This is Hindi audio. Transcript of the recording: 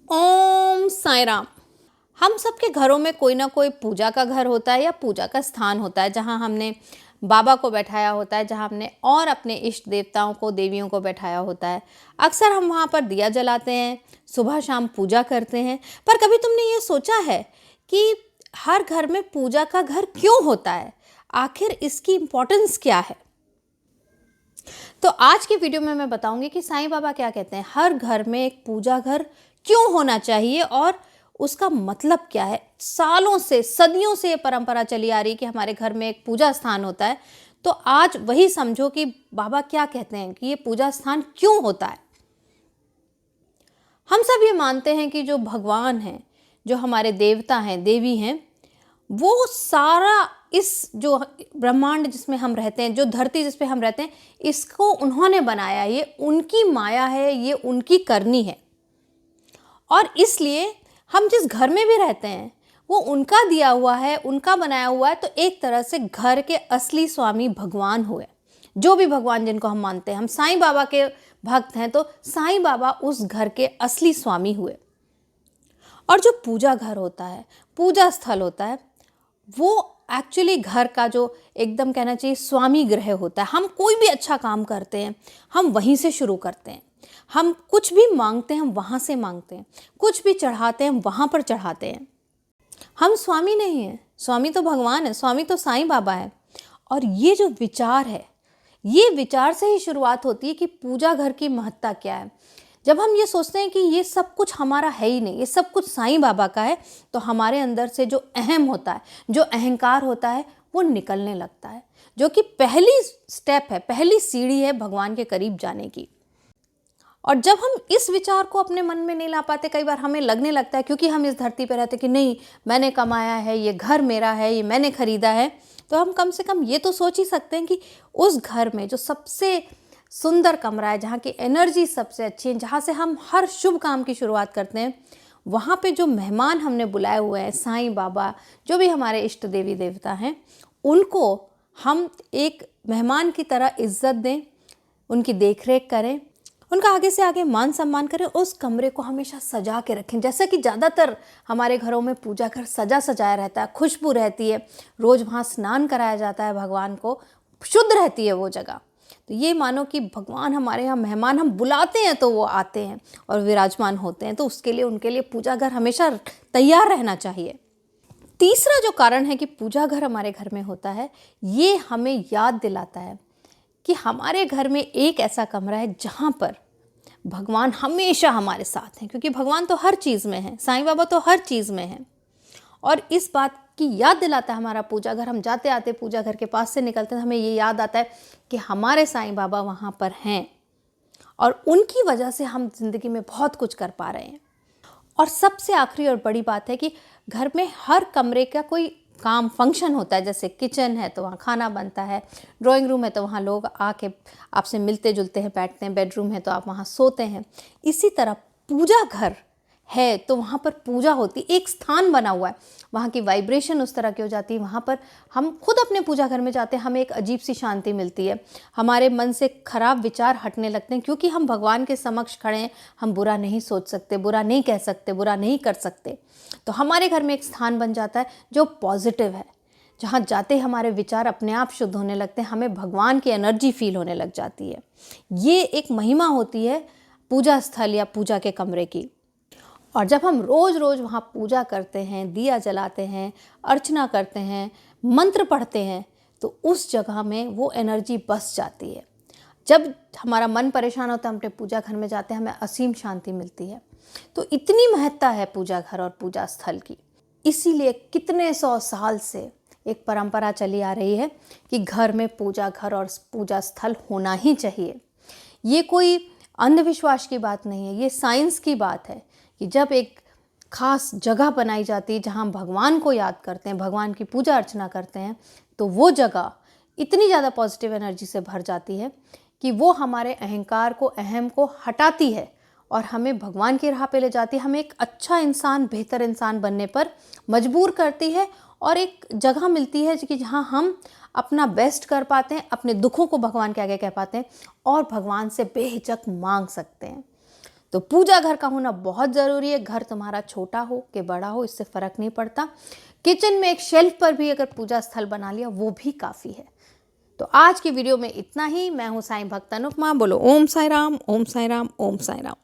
ओम साई राम। हम सबके घरों में कोई ना कोई पूजा का घर होता है या पूजा का स्थान होता है जहां हमने बाबा को बैठाया होता है, जहां हमने और अपने इष्ट देवताओं को, देवियों को बैठाया होता है। अक्सर हम वहां पर दिया जलाते हैं, सुबह शाम पूजा करते हैं। पर कभी तुमने ये सोचा है कि हर घर में पूजा का घर क्यों होता है? आखिर इसकी इम्पोर्टेंस क्या है? तो आज की वीडियो में मैं बताऊंगी कि साईं बाबा क्या कहते हैं, हर घर में एक पूजा घर क्यों होना चाहिए और उसका मतलब क्या है। सालों से, सदियों से ये परंपरा चली आ रही कि हमारे घर में एक पूजा स्थान होता है। तो आज वही समझो कि बाबा क्या कहते हैं कि ये पूजा स्थान क्यों होता है। हम सब ये मानते हैं कि जो भगवान हैं, जो हमारे देवता हैं, देवी हैं, वो सारा इस जो ब्रह्मांड जिसमें हम रहते हैं, जो धरती जिस पे हम रहते हैं, इसको उन्होंने बनाया। ये उनकी माया है, ये उनकी करनी है। और इसलिए हम जिस घर में भी रहते हैं वो उनका दिया हुआ है, उनका बनाया हुआ है। तो एक तरह से घर के असली स्वामी भगवान हुए। जो भी भगवान जिनको हम मानते हैं, हम साईं बाबा के भक्त हैं, तो साईं बाबा उस घर के असली स्वामी हुए। और जो पूजा घर होता है, पूजा स्थल होता है, वो एक्चुअली घर का जो एकदम कहना चाहिए स्वामी गृह होता है। हम कोई भी अच्छा काम करते हैं, हम वहीं से शुरू करते हैं। हम कुछ भी मांगते हैं, हम वहाँ से मांगते हैं। कुछ भी चढ़ाते हैं, हम वहाँ पर चढ़ाते हैं। हम स्वामी नहीं हैं, स्वामी तो भगवान है, स्वामी तो साईं बाबा है। और ये जो विचार है, ये विचार से ही शुरुआत होती है कि पूजा घर की महत्ता क्या है। जब हम ये सोचते हैं कि ये सब कुछ हमारा है ही नहीं, ये सब कुछ साईं बाबा का है, तो हमारे अंदर से जो अहम होता है, जो अहंकार होता है, वो निकलने लगता है, जो कि पहली स्टेप है, पहली सीढ़ी है भगवान के करीब जाने की। और जब हम इस विचार को अपने मन में नहीं ला पाते, कई बार हमें लगने लगता है, क्योंकि हम इस धरती पर रहते कि नहीं, मैंने कमाया है, ये घर मेरा है, ये मैंने खरीदा है, तो हम कम से कम ये तो सोच ही सकते हैं कि उस घर में जो सबसे सुंदर कमरा है, जहाँ की एनर्जी सबसे अच्छी है, जहाँ से हम हर शुभ काम की शुरुआत करते हैं, वहाँ पे जो मेहमान हमने बुलाए हुए हैं, साईं बाबा, जो भी हमारे इष्ट देवी देवता हैं, उनको हम एक मेहमान की तरह इज्जत दें, उनकी देखरेख करें, उनका आगे से आगे मान सम्मान करें। उस कमरे को हमेशा सजा के रखें, जैसा कि ज़्यादातर हमारे घरों में पूजा घर सजा सजाया रहता है, खुशबू रहती है, रोज़ वहाँ स्नान कराया जाता है भगवान को, शुद्ध रहती है वो जगह। तो ये मानो कि भगवान हमारे यहाँ मेहमान हम बुलाते हैं तो वो आते हैं और विराजमान होते हैं। तो उसके लिए, उनके लिए पूजा घर हमेशा तैयार रहना चाहिए। तीसरा जो कारण है कि पूजा घर हमारे घर में होता है, ये हमें याद दिलाता है कि हमारे घर में एक ऐसा कमरा है जहाँ पर भगवान हमेशा हमारे साथ हैं। क्योंकि भगवान तो हर चीज़ में है, साईं बाबा तो हर चीज़ में हैं। और इस बात की याद दिलाता है हमारा पूजा घर। हम जाते आते पूजा घर के पास से निकलते हैं, हमें ये याद आता है कि हमारे साईं बाबा वहाँ पर हैं और उनकी वजह से हम जिंदगी में बहुत कुछ कर पा रहे हैं। और सबसे आखिरी और बड़ी बात है कि घर में हर कमरे का कोई काम, फंक्शन होता है। जैसे किचन है तो वहाँ खाना बनता है, ड्राइंग रूम है तो वहाँ लोग आके आपसे मिलते जुलते हैं, बैठते हैं, बेडरूम है तो आप वहाँ सोते हैं। इसी तरह पूजा घर है तो वहाँ पर पूजा होती, एक स्थान बना हुआ है, वहाँ की वाइब्रेशन उस तरह की हो जाती है। वहाँ पर हम खुद अपने पूजा घर में जाते हैं, हमें एक अजीब सी शांति मिलती है, हमारे मन से खराब विचार हटने लगते हैं, क्योंकि हम भगवान के समक्ष खड़े हैं। हम बुरा नहीं सोच सकते, बुरा नहीं कह सकते, बुरा नहीं कर सकते। तो हमारे घर में एक स्थान बन जाता है जो पॉजिटिव है, जहाँ जाते हमारे विचार अपने आप शुद्ध होने लगते हैं, हमें भगवान की एनर्जी फील होने लग जाती है। ये एक महिमा होती है पूजा स्थल या पूजा के कमरे की। और जब हम रोज़ रोज़ वहाँ पूजा करते हैं, दिया जलाते हैं, अर्चना करते हैं, मंत्र पढ़ते हैं, तो उस जगह में वो एनर्जी बस जाती है। जब हमारा मन परेशान होता है, हम अपने पूजा घर में जाते हैं, हमें असीम शांति मिलती है। तो इतनी महत्ता है पूजा घर और पूजा स्थल की। इसीलिए कितने 100 साल से एक परंपरा चली आ रही है कि घर में पूजा घर और पूजा स्थल होना ही चाहिए। ये कोई अंधविश्वास की बात नहीं है, ये साइंस की बात है कि जब एक खास जगह बनाई जाती है जहाँ हम भगवान को याद करते हैं, भगवान की पूजा अर्चना करते हैं, तो वो जगह इतनी ज़्यादा पॉजिटिव एनर्जी से भर जाती है कि वो हमारे अहंकार को, अहम को हटाती है और हमें भगवान की राह पे ले जाती है। हमें एक अच्छा इंसान, बेहतर इंसान बनने पर मजबूर करती है और एक जगह मिलती है कि जहाँ हम अपना बेस्ट कर पाते हैं, अपने दुखों को भगवान के आगे कह पाते हैं और भगवान से बेहिचक मांग सकते हैं। तो पूजा घर का होना बहुत ज़रूरी है। घर तुम्हारा छोटा हो कि बड़ा हो, इससे फ़र्क नहीं पड़ता। किचन में एक शेल्फ पर भी अगर पूजा स्थल बना लिया वो भी काफ़ी है। तो आज की वीडियो में इतना ही। मैं हूँ साईं भक्त अनुपमा। बोलो ओम साई राम, ओम साई राम, ओम साई राम।